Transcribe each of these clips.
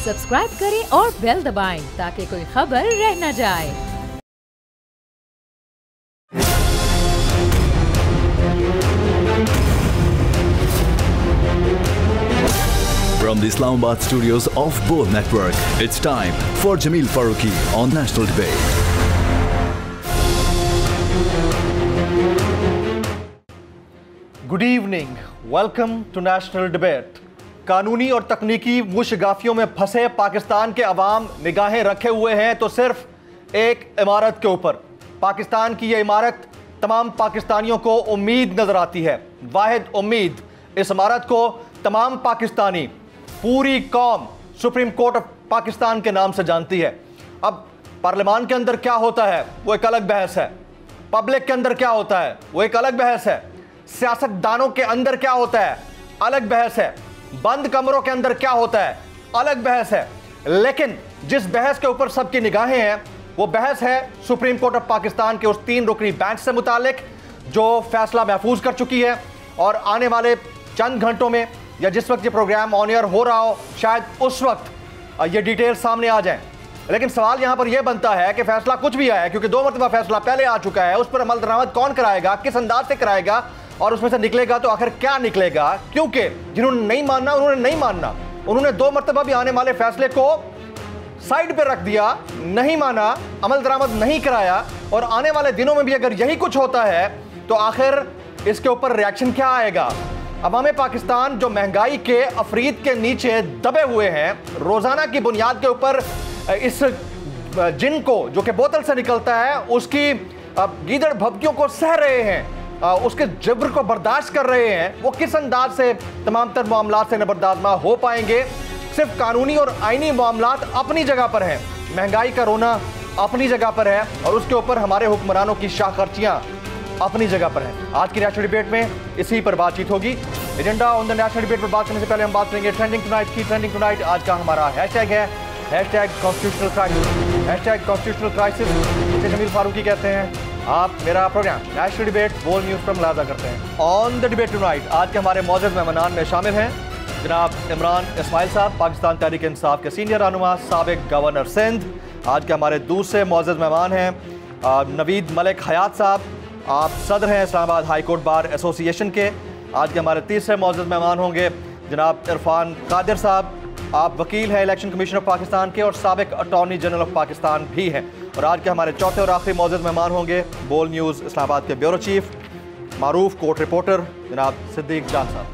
Subscribe करें और bell दबाएं ताकि कोई खबर रह न जाए। From the Islamabad studios of Bold Network, it's time for Jameel Farooqi on National Debate. Good evening. Welcome to National Debate. कानूनी और तकनीकी मुशगाफियों में फंसे पाकिस्तान के अवाम निगाहें रखे हुए हैं तो सिर्फ एक इमारत के ऊपर। पाकिस्तान की ये इमारत तमाम पाकिस्तानियों को उम्मीद नजर आती है, वाहिद उम्मीद। इस इमारत को तमाम पाकिस्तानी, पूरी कौम सुप्रीम कोर्ट ऑफ पाकिस्तान के नाम से जानती है। अब पार्लियामान के अंदर क्या होता है वो एक अलग बहस है, पब्लिक के अंदर क्या होता है वो एक अलग बहस है, सियासतदानों के अंदर क्या होता है अलग बहस है, बंद कमरों के अंदर क्या होता है अलग बहस है। लेकिन जिस बहस के ऊपर सबकी निगाहें हैं वो बहस है सुप्रीम कोर्ट ऑफ पाकिस्तान के उस 3 रुकनी बेंच से मुतालिक जो फैसला महफूज कर चुकी है और आने वाले चंद घंटों में या जिस वक्त ये प्रोग्राम ऑन एयर हो रहा हो शायद उस वक्त ये डिटेल सामने आ जाएं। लेकिन सवाल यहां पर यह बनता है कि फैसला कुछ भी आया, क्योंकि 2 मरतबा फैसला पहले आ चुका है, उस पर अमल दरामद कौन कराएगा, किस अंदाज से कराएगा और उसमें से निकलेगा तो आखिर क्या निकलेगा। क्योंकि जिन्होंने नहीं मानना उन्होंने नहीं मानना, उन्होंने 2 मरतबा भी आने वाले फैसले को साइड पर रख दिया, नहीं माना, अमल दरामद नहीं कराया और आने वाले दिनों में भी अगर यही कुछ होता है तो आखिर इसके ऊपर रिएक्शन क्या आएगा। अवाम पाकिस्तान जो महंगाई के अफरीद के नीचे दबे हुए हैं, रोजाना की बुनियाद के ऊपर इस जिन को जो कि बोतल से निकलता है उसकी गीदड़ भभकियों को सह रहे हैं, उसके जबर को बर्दाश्त कर रहे हैं, वो किस अंदाज से तमाम तर मामलात से नबरदार हो पाएंगे। सिर्फ कानूनी और आईनी मामलात अपनी जगह पर हैं, महंगाई का रोना अपनी जगह पर है और उसके ऊपर हमारे हुक्मरानों की शाखर्चियाँ अपनी जगह पर हैं। आज की नेशनल डिबेट में इसी पर बातचीत होगी। Agenda on the national debate पर बात करने से पहले हम बात करेंगे ट्रेंडिंग टुनाइट की। ट्रेंडिंग टुनाइट आज का हमारा हैशटैग है #कॉन्स्टिट्यूशनल क्राइसिस। #कॉन्स्टिट्यूशनल क्राइसिस जिसे जमील फारूकी कहते हैं। आप मेरा प्रोग्राम नेशनल डिबेट बोल न्यूज़ पर मुलाजा करते हैं। ऑन द डिबेट टुनाइट आज के हमारे मौजूद मेहमान में शामिल हैं जनाब इमरान इस्माइल साहब, पाकिस्तान तहरीक इंसाफ के सीनियर रहनुमा, साबिक गवर्नर सिंध। आज के हमारे दूसरे मौजूद मेहमान हैं नवीद मलिक हयात साहब, आप सदर हैं Islamabad high court bar association के। आज के हमारे तीसरे मौजूद मेहमान होंगे जनाब इरफान कादिर साहब, आप वकील हैं इलेक्शन कमीशन ऑफ पाकिस्तान के और साबिक अटॉर्नी जनरल ऑफ पाकिस्तान भी हैं। और आज के हमारे चौथे और आखिरी मौजूद मेहमान होंगे बोल न्यूज़ इस्लामाबाद के ब्यूरो चीफ, मारूफ कोर्ट रिपोर्टर जनाब सिद्दीक जान साहब।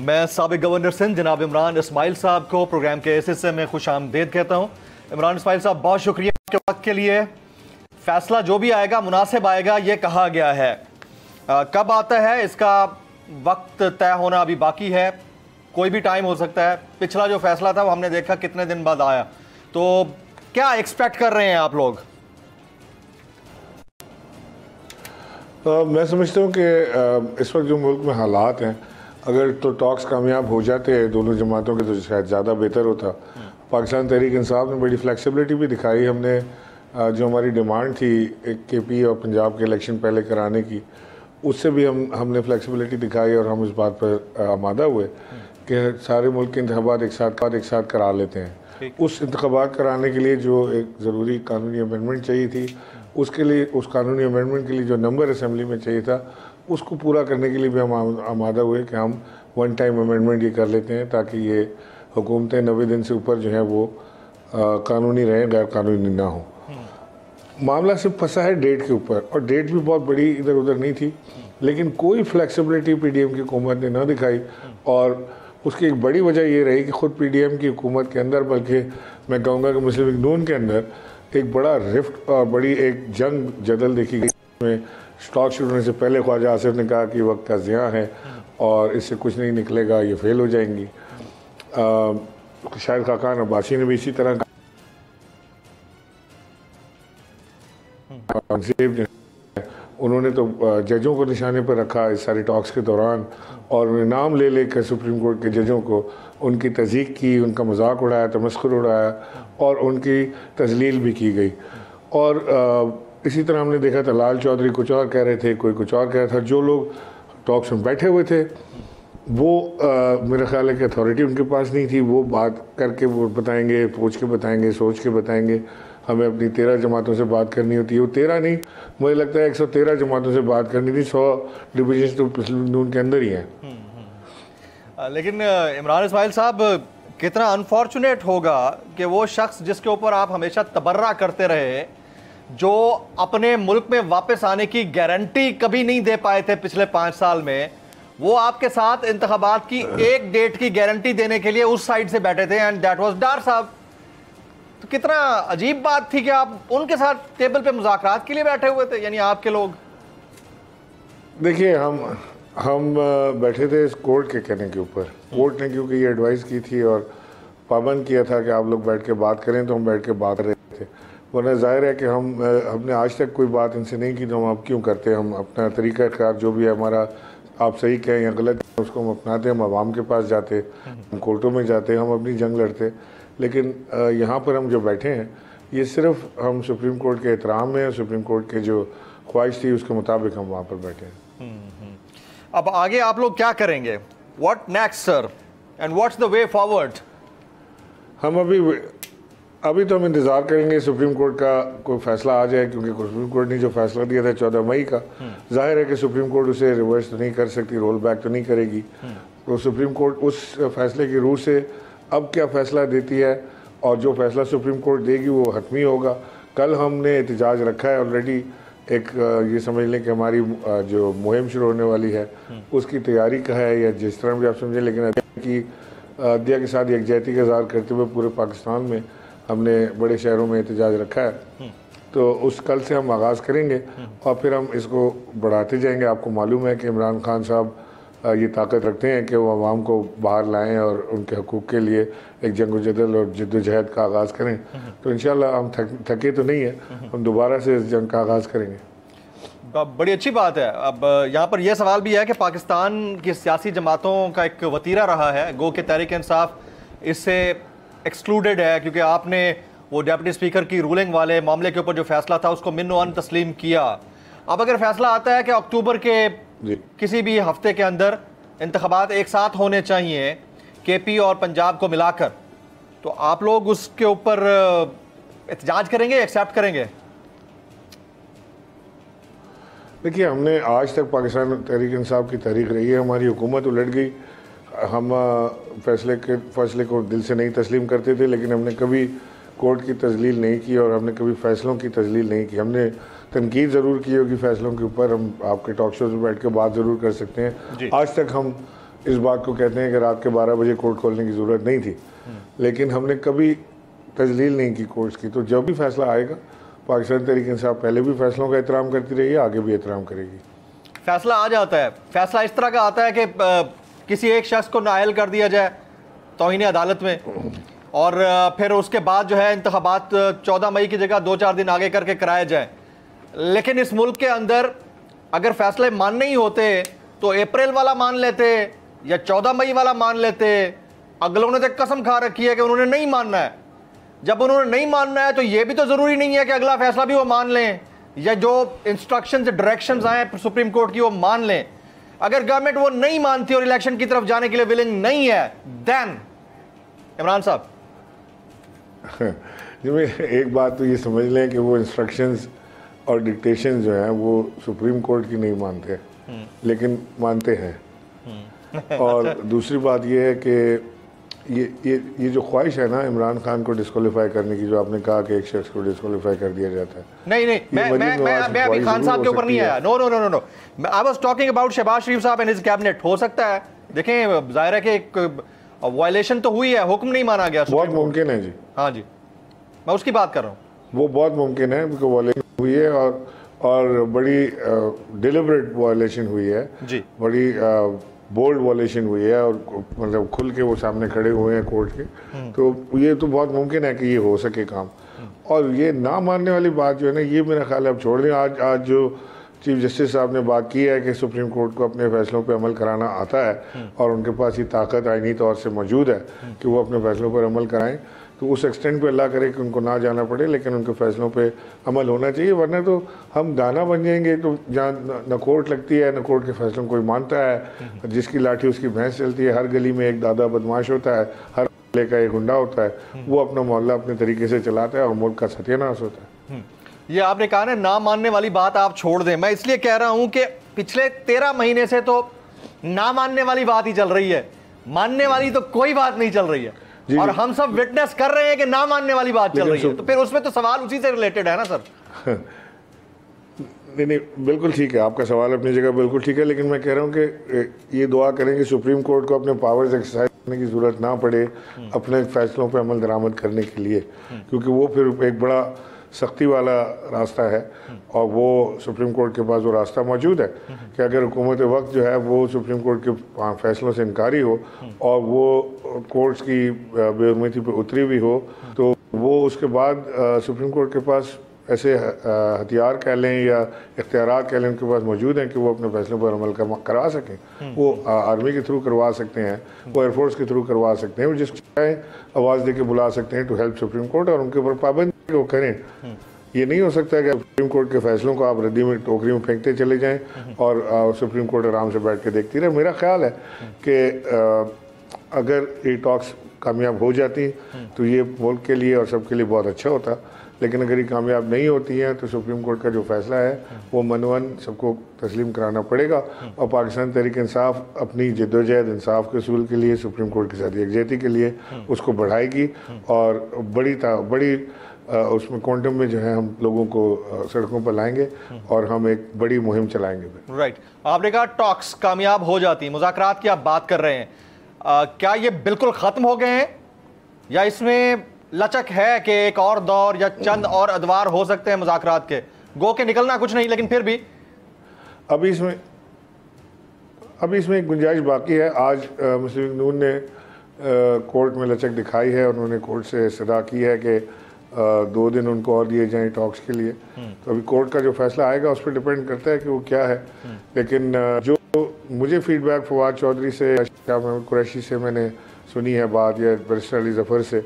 मैं साबिक गवर्नर सिंध जनाब इमरान इस्माइल साहब को प्रोग्राम के इस हिस्से में खुश आमदेद कहता हूँ। इमरान इस्माइल साहब, बहुत शुक्रिया आपके वक्त के लिए। फैसला जो भी आएगा मुनासिब आएगा ये कहा गया है, कब आता है इसका वक्त तय होना अभी बाकी है, कोई भी टाइम हो सकता है। पिछला जो फैसला था वो हमने देखा कितने दिन बाद आया, तो क्या एक्सपेक्ट कर रहे हैं आप लोग? मैं समझता हूँ कि इस वक्त जो मुल्क में हालात हैं, अगर तो टॉक्स कामयाब हो जाते हैं दोनों जमातों के तो शायद ज़्यादा बेहतर होता। पाकिस्तान तहरीक इंसाफ ने बड़ी फ्लेक्सिबिलिटी भी दिखाई। हमने जो हमारी डिमांड थी KP और पंजाब के इलेक्शन पहले कराने की, उससे भी हमने फ्लेक्सिबिलिटी दिखाई और हम इस बात पर आमादा हुए कि सारे मुल्क के इंतखाबात एक साथ करा लेते हैं। उस इंतखाबात कराने के लिए जो एक ज़रूरी कानूनी अमेंडमेंट चाहिए थी, उसके लिए उस कानूनी अमेंडमेंट के लिए जो नंबर असेंबली में चाहिए था उसको पूरा करने के लिए भी हम आमादा हुए कि हम 1 टाइम अमेंडमेंट ये कर लेते हैं ताकि ये हुकूमतें 90 दिन से ऊपर जो है वो कानूनी रहें, गैर कानूनी ना हो। मामला सिर्फ फंसा है डेट के ऊपर और डेट भी बहुत बड़ी इधर उधर नहीं थी, लेकिन कोई फ्लेक्सिबिलिटी PDM की हुकूमत ने ना दिखाई और उसकी एक बड़ी वजह ये रही कि ख़ुद PDM की हुकूमत के अंदर, बल्कि मैं कहूँगा कि मुस्लिम लीग नून के अंदर एक बड़ा रिफ्ट और बड़ी एक जंग जदल देखी गई। में स्टॉक शुरू होने से पहले ख्वाजा आसिफ ने कहा कि वक्त का ज़ियाँ है और इससे कुछ नहीं निकलेगा, ये फेल हो जाएंगी। शायद खाकान अब्बासी ने भी इसी तरह उन्होंने तो जजों को निशाने पर रखा इस सारी टॉक्स के दौरान और उन्हें नाम ले लेकर सुप्रीम कोर्ट के जजों को उनकी तज़ीक़ की, उनका मजाक उड़ाया, तमस्खुर उड़ाया और उनकी तजलील भी की गई। और इसी तरह हमने देखा था लाल चौधरी कुछ और कह रहे थे, कोई कुछ और कह रहा था। जो लोग टॉक्स में बैठे हुए थे वो मेरा ख्याल है कि अथॉरिटी उनके पास नहीं थी। वो बात करके वो बताएंगे, पूछ के बताएंगे, सोच के बताएंगे। हमें अपनी 13 जमातों से बात करनी होती है। वो 13 नहीं, मुझे लगता है 113 जमातों से बात करनी थी। 100 डिविजन तो मुस्लिम नून के अंदर ही हैं। लेकिन इमरान इस्माइल साहब, कितना अनफॉर्चुनेट होगा कि वो शख्स जिसके ऊपर आप हमेशा तबर्रा करते रहे, जो अपने मुल्क में वापस आने की गारंटी कभी नहीं दे पाए थे पिछले 5 साल में, वो आपके साथ इंतखाबात की एक डेट की गारंटी देने के लिए उस साइड से बैठे थे, एंड दैट वाज डार साहब। तो कितना अजीब बात थी कि आप उनके साथ टेबल पे मुज़ाकरात के लिए बैठे हुए थे, यानी आपके लोग। देखिए, हम बैठे थे इस कोर्ट के कहने के ऊपर। कोर्ट ने क्योंकि ये एडवाइस की थी और पाबंद किया था कि आप लोग बैठ के बात करें, तो हम बैठ के बात कर रहे थे। वरना जाहिर है कि हमने आज तक कोई बात इनसे नहीं की, तो हम अब क्यों करते हैं। हम अपना तरीका कार जो भी है हमारा, आप सही कहें या गलत, उसको हम अपनाते। हम आवाम के पास जाते, हम कोर्टों में जाते, हम अपनी जंग लड़ते। लेकिन यहाँ पर हम जो बैठे हैं, ये सिर्फ हम सुप्रीम कोर्ट के एहतराम में, सुप्रीम कोर्ट के जो ख्वाहिश थी उसके मुताबिक हम वहाँ पर बैठे हैं। अब आगे आप लोग क्या करेंगे? What next sir, and what's the way forward? हम अभी तो हम इंतज़ार करेंगे सुप्रीम कोर्ट का कोई फैसला आ जाए, क्योंकि सुप्रीम कोर्ट ने जो फैसला दिया था 14 मई का, जाहिर है कि सुप्रीम कोर्ट उसे रिवर्स तो नहीं कर सकती, रोल बैक तो नहीं करेगी। तो सुप्रीम कोर्ट उस फैसले की रूह से अब क्या फ़ैसला देती है, और जो फैसला सुप्रीम कोर्ट देगी वो हतमी होगा। कल हमने एहतजाज रखा है ऑलरेडी। एक ये समझ लें कि हमारी जो मुहिम शुरू होने वाली है उसकी तैयारी का है, या जिस तरह भी आप समझें, लेकिन अदलिया के साथ यकजहती का इज़हार करते हुए पूरे पाकिस्तान में हमने बड़े शहरों में एहतजाज रखा है। तो उस कल से हम आगाज़ करेंगे और फिर हम इसको बढ़ाते जाएंगे। आपको मालूम है कि इमरान खान साहब ये ताकत रखते हैं कि वो आवाम को बाहर लाएं और उनके हकूक़ के लिए एक जंग-ओ-जदल और जद्दोजहद का आगाज़ करें। तो इंशाल्लाह हम थके तो नहीं है, हम दोबारा से इस जंग का आगाज़ करेंगे। बड़ी अच्छी बात है। अब यहाँ पर यह सवाल भी है कि पाकिस्तान की सियासी जमातों का एक वतीरा रहा है, गो के तहरीक इंसाफ इससे एक्सक्लूडेड है, क्योंकि आपने वो डिप्टी स्पीकर की रूलिंग वाले मामले के ऊपर जो फैसला था उसको मिन्नो-अन तस्लीम किया। अब अगर फैसला आता है कि अक्टूबर के किसी भी हफ्ते के अंदर इंतखाबात एक साथ होने चाहिए, केपी और पंजाब को मिलाकर, तो आप लोग उसके ऊपर एहतजाज करेंगे, एक्सेप्ट करेंगे? देखिए, हमने आज तक पाकिस्तान तहरीक इंसाफ की तहरीक रही है, हमारी हुकूमत उलट गई। हम फैसले को दिल से नहीं तस्लीम करते थे, लेकिन हमने कभी कोर्ट की तजलील नहीं की और हमने कभी फैसलों की तजलील नहीं की। हमने तनकीद ज़रूर की होगी फैसलों के ऊपर, हम आपके टॉक शोज़ में बैठ के बात ज़रूर कर सकते हैं। आज तक हम इस बात को कहते हैं कि रात के 12 बजे कोर्ट खोलने की ज़रूरत नहीं थी, लेकिन हमने कभी तजलील नहीं की कोर्ट्स की। तो जब भी फैसला आएगा, पाकिस्तान तहरीक इंसाफ पहले भी फैसलों का एहतराम करती रही है, आगे भी एहतराम करेगी। फैसला आ जाता है, फैसला इस तरह का आता है कि किसी एक शख्स को नाअहल कर दिया जाए तौहीन अदालत में, और फिर उसके बाद जो है इंतखाबात 14 मई की जगह 2-4 दिन आगे करके कराए जाए। लेकिन इस मुल्क के अंदर अगर फैसले मानने ही होते तो अप्रैल वाला मान लेते या 14 मई वाला मान लेते। अगलों ने तो कसम खा रखी है कि उन्होंने नहीं मानना है। जब उन्होंने नहीं मानना है तो ये भी तो ज़रूरी नहीं है कि अगला फैसला भी वो मान लें, या जो इंस्ट्रक्शंस डायरेक्शंस आए सुप्रीम कोर्ट की वो मान लें। अगर गवर्नमेंट वो नहीं मानती और इलेक्शन की तरफ जाने के लिए विलिंग नहीं है, देन इमरान साहब एक बात तो ये समझ लें कि वो इंस्ट्रक्शंस और डिक्टेशन जो हैं वो सुप्रीम कोर्ट की नहीं मानते, लेकिन मानते हैं। और दूसरी बात ये है कि ये जो ख्वाहिश है ना इमरान खान को डिस्क्वालीफाई करने की, जो आपने कहा कि एक शख्स को डिस्क्वालीफाई कर दिया जाता है। नहीं, मैं अभी खान साहब के ऊपर नहीं आया। No, I was talking about Shehbaz Sharif साहब एंड हिज कैबिनेट। हो सकता है, देखें, जाहिर है कि एक वायलेशन तो हुई है, हुक्म नहीं माना गया। बहुत मुमकिन है जी। हाँ जी, मैं उसकी बात कर रहा हूँ। वो बहुत मुमकिन है, बिकॉज वायलेशन हुई है और बड़ी डिलिबरेट वायलेशन हुई है जी, बड़ी बोल्ड वायलेशन हुई है, और मतलब खुल के वो सामने खड़े हुए हैं कोर्ट के। तो ये तो बहुत मुमकिन है कि ये हो सके काम। और ये ना मानने वाली बात जो है ना, ये मेरा ख्याल है अब छोड़ दें। आज जो चीफ जस्टिस साहब ने बात की है कि सुप्रीम कोर्ट को अपने फैसलों पर अमल कराना आता है और उनके पास ये ताकत आईनी तौर से मौजूद है कि वो अपने फैसलों पर अमल कराएं, तो उस एक्सटेंट पे अल्लाह करे कि उनको ना जाना पड़े, लेकिन उनके फैसलों पे अमल होना चाहिए। वरना तो हम दाना बन जाएंगे, तो जहाँ न कोर्ट लगती है न कोर्ट के फैसलों को कोई मानता है, जिसकी लाठी उसकी भैंस चलती है। हर गली में एक दादा बदमाश होता है, हर मोहल्ले का एक गुंडा होता है, वो अपना मोहल्ला अपने तरीके से चलाता है और मुल्क का सत्यानाश होता है। ये आपने कहा ना ना मानने वाली बात आप छोड़ दें, मैं इसलिए कह रहा हूं कि पिछले 13 महीने से तो ना मानने वाली बात ही चल रही है, मानने वाली तो कोई बात नहीं चल रही है, और हम सब विटनेस कर रहे हैं कि ना मानने वाली बात चल रही है। तो फिर उसमें तो सवाल उसी से रिलेटेड है ना सर। नहीं, बिल्कुल ठीक है, आपका सवाल अपनी जगह बिल्कुल ठीक है, लेकिन मैं कह रहा हूँ कि ये दुआ करें कि सुप्रीम कोर्ट को अपने पावर्स एक्सरसाइज करने की ज़रूरत ना पड़े अपने फैसलों पर अमल दरामद करने के लिए, क्योंकि वो फिर एक बड़ा सख्ती वाला रास्ता है और वो सुप्रीम कोर्ट के पास वो रास्ता मौजूद है कि अगर हुकूमत वक्त जो है वो सुप्रीम कोर्ट के फैसलों से इनकारी हो और वो कोर्ट्स की बेउर्मती पर उतरी भी हो, तो वो उसके बाद सुप्रीम कोर्ट के पास ऐसे हथियार कह लें या इख्तियारात कह लें उनके पास मौजूद हैं कि वो अपने फैसलों पर अमल करवा सकें। वो आर्मी के थ्रू करवा सकते हैं, वो एयरफोर्स के थ्रू करवा सकते हैं, वो जिसको चाहें आवाज़ दे के बुला सकते हैं टू हेल्प सुप्रीम कोर्ट, और उनके ऊपर पाबंदी वो करें। ये नहीं हो सकता कि सुप्रीम कोर्ट के फैसलों को आप रद्दी में टोकरी में फेंकते चले जाएं और सुप्रीम कोर्ट आराम से बैठ के देखती रहे। मेरा ख्याल है कि अगर ये टॉक्स कामयाब हो जाती तो ये मुल्क के लिए और सबके लिए बहुत अच्छा होता, लेकिन अगर ये कामयाब नहीं होती हैं तो सुप्रीम कोर्ट का जो फैसला है वो मनवन सबको तस्लीम कराना पड़ेगा, और पाकिस्तान तहरीक इंसाफ अपनी जद्दोजहद इंसाफ के असूल के लिए सुप्रीम कोर्ट के साथ यकजहती के लिए उसको बढ़ाएगी और बड़ी उसमें क्वांटम में जो है हम लोगों को सड़कों पर लाएंगे और हम एक बड़ी मुहिम चलाएंगे। राइट, आपने कहा टॉक्स कामयाब हो जाती हैं, मुज़ाकरात की आप बात कर रहे हैं, क्या ये बिल्कुल ख़त्म हो गए हैं या इसमें लचक है कि एक और दौर या चंद और अदवार हो सकते हैं मुज़ाकरात के? गो के निकलना कुछ नहीं, लेकिन फिर भी अभी इसमें एक गुंजाइश बाकी है। आज मुस्लिम लीग नून ने कोर्ट में लचक दिखाई है, उन्होंने कोर्ट से सदा की है कि 2 दिन उनको और दिए जाएं टॉक्स के लिए। तो अभी कोर्ट का जो फैसला आएगा उस पर डिपेंड करता है कि वो क्या है, लेकिन जो मुझे फीडबैक फवाद चौधरी से, शाह महमूद कुरैशी से मैंने सुनी है बात, या बैरिस्टर अली जफर से,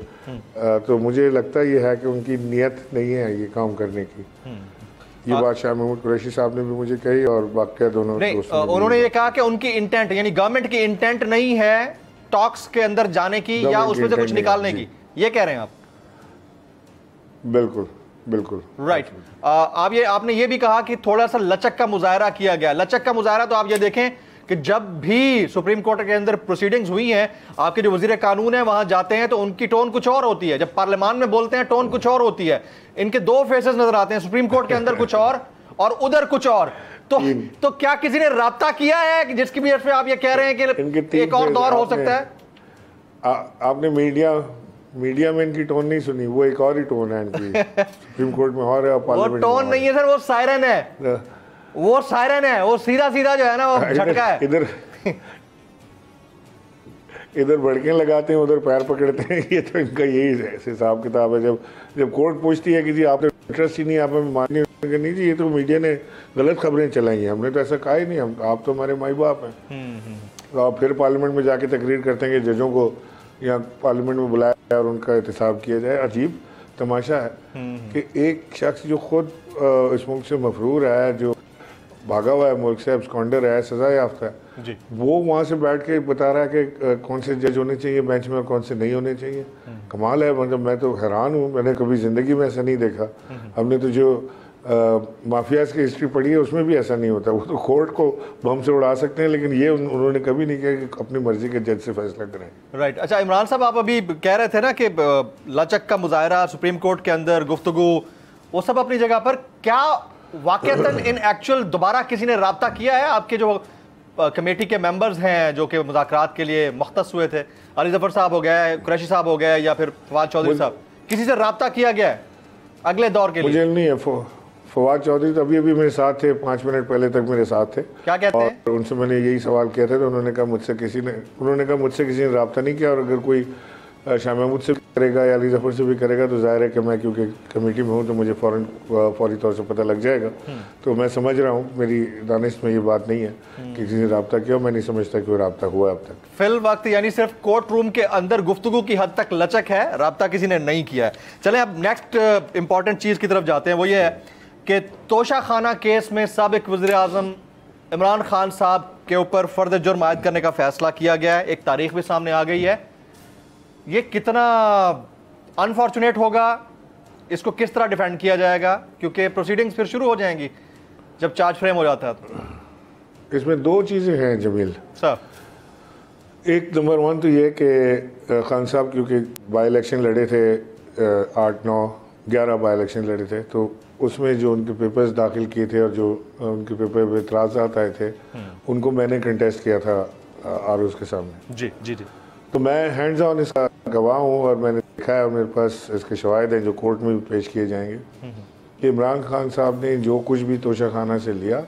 तो मुझे लगता ये है कि उनकी नीयत नहीं है ये काम करने की। ये बात शाह महमूद कुरैशी साहब ने भी मुझे कही और बाकी दोनों उन्होंने ये कहा कि उनकी इंटेंट यानी गवर्नमेंट की इंटेंट नहीं है टॉक्स के अंदर जाने की या उसमें से कुछ निकालने की, ये कह रहे हैं आप? बिल्कुल राइट। आपने ये भी कहा कि थोड़ा सा लचक का मुजाहरा किया गया। लचक का मुजाहरा तो आप ये देखें कि जब भी सुप्रीम कोर्ट के अंदर प्रोसीडिंग्स हुई हैं, आपके जो वजीर कानून है वहां जाते हैं तो उनकी टोन कुछ और होती है, जब पार्लियामान में बोलते हैं टोन कुछ और होती है। इनके 2 फेसेस नजर आते हैं, सुप्रीम कोर्ट के अंदर कुछ और उधर कुछ और। तो क्या किसी ने राब्ता किया है कि जिसकी वजह से आप ये कह रहे हैं कि एक और दौर हो सकता है? आपने मीडिया में इनकी टोन नहीं सुनी, वो एक और ही टोन है इनकी। सुप्रीम कोर्ट में और है, वो टोन नहीं है सर, वो सायरन है, वो सायरन है, वो सीधा जो है ना वो झटका है। इधर भड़कें लगाते हैं, उधर पैर पकड़ते हैं, ये तो इनका यही हिसाब किताब है। जब कोर्ट पूछती है कि जी आपने इंटरेस्ट ही नहीं, आप हमें माननी नहीं जी, ये तो मीडिया ने गलत खबरें चलाई हैं, हमने तो ऐसा कहा ही नहीं, आप तो हमारे माई बाप हैं। तो आप फिर पार्लियामेंट में जाके तकरीर करते हैं कि जजों को यहाँ पार्लियामेंट में बुलाया जाए और उनका एहतसाब किया जाए। अजीब तमाशा है कि एक शख्स जो खुद इस मुल्क से मफरूर है, जो भागा हुआ है मुल्क से, एब्सकॉन्डर है, सजा याफ्ता है, वो वहाँ से बैठ के बता रहा है कि कौन से जज होने चाहिए बेंच में और कौन से नहीं होने चाहिए। कमाल है, मतलब मैं तो हैरान हूँ, मैंने कभी ज़िंदगी में ऐसा नहीं देखा। हमने तो जो माफियाज की हिस्ट्री पढ़ी है उसमें भी ऐसा नहीं होता। वो तो कोर्ट को बम से उड़ा सकते हैं, लेकिन ये उन्होंने कभी नहीं किया कि अपनी मर्जी के जज से फैसला करें। राइट। अच्छा इमरान साहब, आप अभी कह रहे थे ना कि लचक का मुजाहरा सुप्रीम कोर्ट के अंदर, गुफ्तगू, वो सब अपनी जगह पर, क्या वाकईतन इन एक्चुअल दोबारा किसी ने राब्ता किया है? आपके जो कमेटी के मेंबर्स हैं जो कि मुज़ाकरात के लिए मुख्तस हुए थे, अली जफर साहब हो गए, कुरैशी साहब हो गए, या फिर फवाद चौधरी साहब, किसी से राब्ता किया गया है अगले दौर के लिए? मुझे नहीं है। फवाद चौधरी तो अभी मेरे साथ थे, 5 मिनट पहले तक मेरे साथ थे। क्या कहते हैं? और उनसे मैंने यही सवाल किया था, तो उन्होंने कहा मुझसे किसी ने राब्ता नहीं किया, और अगर कोई शाह महमूद से भी करेगा या अली जफ़र से भी करेगा तो ज़ाहिर है कि मैं क्योंकि कमेटी में हूँ तो मुझे फौरी तौर से पता लग जाएगा। तो मैं समझ रहा हूँ, मेरी दानिश में ये बात नहीं है कि किसी ने रब्ता किया, मैं नहीं समझता कि वो रब्ता हुआ अब तक। फिल वक्त यानी सिर्फ कोर्ट रूम के अंदर गुफ्तगू की हद तक लचक है, रब्ता किसी ने नहीं किया है। चलें अब नेक्स्ट इंपॉर्टेंट चीज़ की तरफ जाते हैं, वो ये है कि तोशा खाना केस में साबिक वज़ीर-ए-आज़म इमरान खान साहब के ऊपर फ़र्द जुर्म आयद करने का फैसला किया गया है, एक तारीख भी सामने आ गई है। ये कितना अनफॉर्चुनेट होगा, इसको किस तरह डिफेंड किया जाएगा, क्योंकि प्रोसीडिंग्स फिर शुरू हो जाएंगी जब चार्ज फ्रेम हो जाता है। तो इसमें दो चीज़ें हैं जमील सर। एक नंबर 1 तो ये कि खान साहब क्योंकि बाई इलेक्शन लड़े थे, 8, 9, 11 बाई इलेक्शन लड़े थे, तो उसमें जो उनके पेपर्स दाखिल किए थे और जो उनके पेपर में इतराज़ात आए थे उनको मैंने कंटेस्ट किया था आरोज़ के सामने। जी जी जी। तो मैं हैंड्स ऑन इसका गवाह हूँ और मैंने देखा है और मेरे पास इसके शवाहिद हैं जो कोर्ट में भी पेश किए जाएंगे कि इमरान खान साहब ने जो कुछ भी तोशा खाना से लिया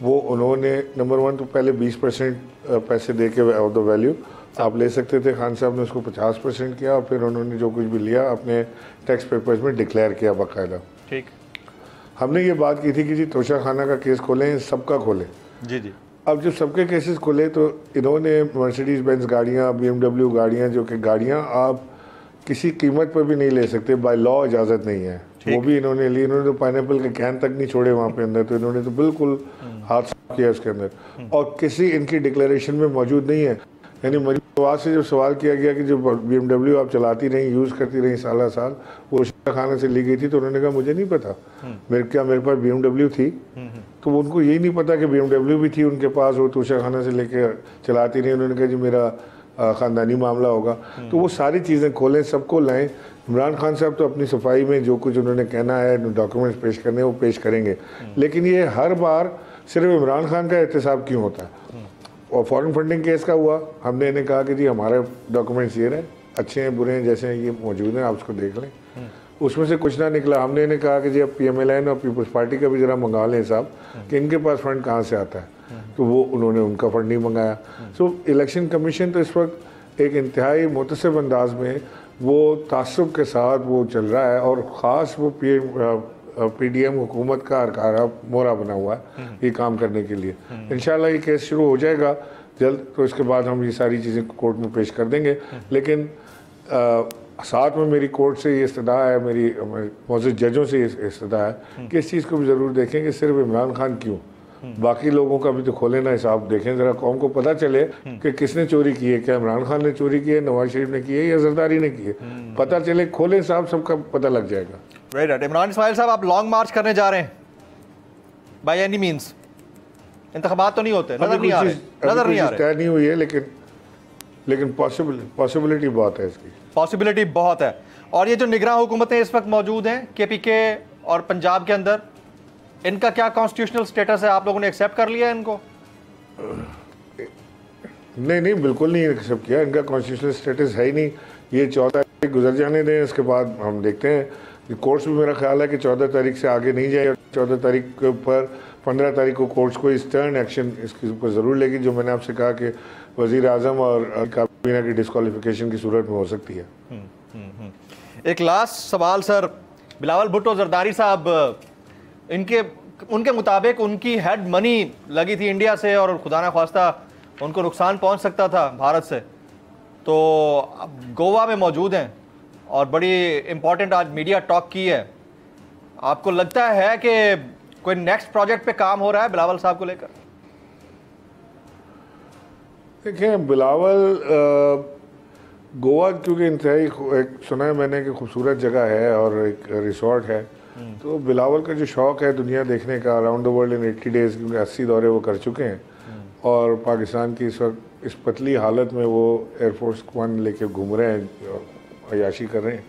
वो उन्होंने नंबर 1 तो पहले 20% पैसे दे के ऑफ द वैल्यू आप ले सकते थे, खान साहब ने उसको 50% किया और फिर उन्होंने जो कुछ भी लिया अपने टैक्स पेपर्स में डिक्लेयर किया बाकायदा। ठीक। हमने ये बात की थी कि जी तोशा खाना का केस खोलें, सबका खोलें। जी जी। अब जब सबके केसेस खुले तो इन्होंने मर्सिडीज़ बेंज गाड़ियाँ, BMW गाड़ियाँ, जो कि गाड़ियाँ आप किसी कीमत पर भी नहीं ले सकते, बाय लॉ इजाज़त नहीं है, वो भी इन्होंने ली। इन्होंने तो पाइनएप्पल के कैन तक नहीं छोड़े वहाँ पे अंदर, तो इन्होंने तो बिल्कुल हाथ साफ किया उसके अंदर और किसी इनकी डिक्लेरेशन में मौजूद नहीं है। यानी मजबूत से जब सवाल किया गया कि जो BMW आप चलाती रही, यूज़ करती रही साल साल, वो तोशा खाना से ली गई थी, तो उन्होंने कहा मुझे नहीं पता, मेरे पास BMW थी। तो उनको यही नहीं पता कि BMW भी थी उनके पास, वो तोशा खाना से लेके चलाती रही। उन्होंने कहा जी मेरा ख़ानदानी मामला होगा। तो वो सारी चीज़ें खोलें, सबको लाएं। इमरान खान साहब तो अपनी सफाई में जो कुछ उन्होंने कहना है, डॉक्यूमेंट्स पेश करने वो पेश करेंगे, लेकिन ये हर बार सिर्फ इमरान खान का एहतसाब क्यों होता है? और फॉरेन फंडिंग केस का हुआ, हमने इन्हें कहा कि जी हमारे डॉक्यूमेंट्स ये रहे, अच्छे हैं बुरे हैं जैसे हैं ये मौजूद हैं, आप उसको देख लें। उसमें से कुछ ना निकला। हमने इन्हें कहा कि जी अब PMLN और पीपल्स पार्टी का भी ज़रा मंगा लें साहब कि इनके पास फंड कहाँ से आता है, तो वो उन्होंने उनका फंड नहीं मंगाया। सो इलेक्शन कमीशन तो इस वक्त एक इंतहाई मुतसिब अंदाज में वो तासुब के साथ वो चल रहा है और ख़ास वो PDM हुकूमत का अरकारा मोहरा बना हुआ है ये काम करने के लिए। इंशाल्लाह ये केस शुरू हो जाएगा जल्द, तो इसके बाद हम ये सारी चीज़ें कोर्ट में पेश कर देंगे। लेकिन साथ में मेरी कोर्ट से ये इस्तदा है, मेरी मौजूद जजों से ये इस्तदा है कि इस चीज़ को भी ज़रूर देखें कि सिर्फ इमरान खान क्यों, बाकी लोगों का भी तो खोलें ना हिसाब, देखें ज़रा, कौम को पता चले कि किसने चोरी की है, क्या इमरान खान ने चोरी की है, नवाज शरीफ ने की है या जरदारी ने की है, पता चले, खोलें साहब, सबका पता लग जाएगा। Very right. इमरान इस्माइल साहब, आप लॉन्ग मार्च करने जा रहे हैं बाय एनी मीन्स? इंतखाबात तो नहीं होते, नजर नहीं आ रहे, तय नहीं हुई है, लेकिन पॉसिबिलिटी बहुत है, इसकी पॉसिबिलिटी बहुत है। और ये जो निगरान हुकूमतें इस वक्त मौजूद हैं KPK और पंजाब के अंदर, इनका क्या कॉन्स्टिट्यूशनल स्टेटस है? आप लोगों ने एक्सेप्ट कर लिया इनको? नहीं, बिल्कुल नहीं एक्सेप्ट किया। इनका कॉन्स्टिट्यूशनल स्टेटस है ही नहीं। ये 14 तारीख गुजर जाने दें, इसके बाद हम देखते हैं। कोर्ट्स भी मेरा ख्याल है कि 14 तारीख से आगे नहीं जाए, 14 तारीख के ऊपर 15 तारीख को कोर्ट्स को स्टर्न एक्शन इसके ऊपर ज़रूर लेगी, जो मैंने आपसे कहा कि वज़ीर-ए-आज़म और काबीना की डिस्क्वालिफिकेशन की सूरत में हो सकती है। एक लास्ट सवाल सर, बिलावल भुट्टो जरदारी साहब, उनके मुताबिक उनकी हेड मनी लगी थी इंडिया से और खुदा ना ख्वास्ता उनको नुकसान पहुंच सकता था भारत से, तो गोवा में मौजूद हैं और बड़ी इंपॉर्टेंट आज मीडिया टॉक की है। आपको लगता है कि कोई नेक्स्ट प्रोजेक्ट पे काम हो रहा है बिलावल साहब को लेकर? देखिए, बिलावल गोवा क्योंकि इंतहाई एक सुना है मैंने कि खूबसूरत जगह है और एक रिसोर्ट है, तो बिलावल का जो शौक़ है दुनिया देखने का, around the world in 80 days, क्योंकि 80 दौरे वो कर चुके हैं और पाकिस्तान की इस वक्त इस पतली हालत में वो एयरफोर्स 1 लेके घूम रहे हैं, अयाशी कर रहे हैं,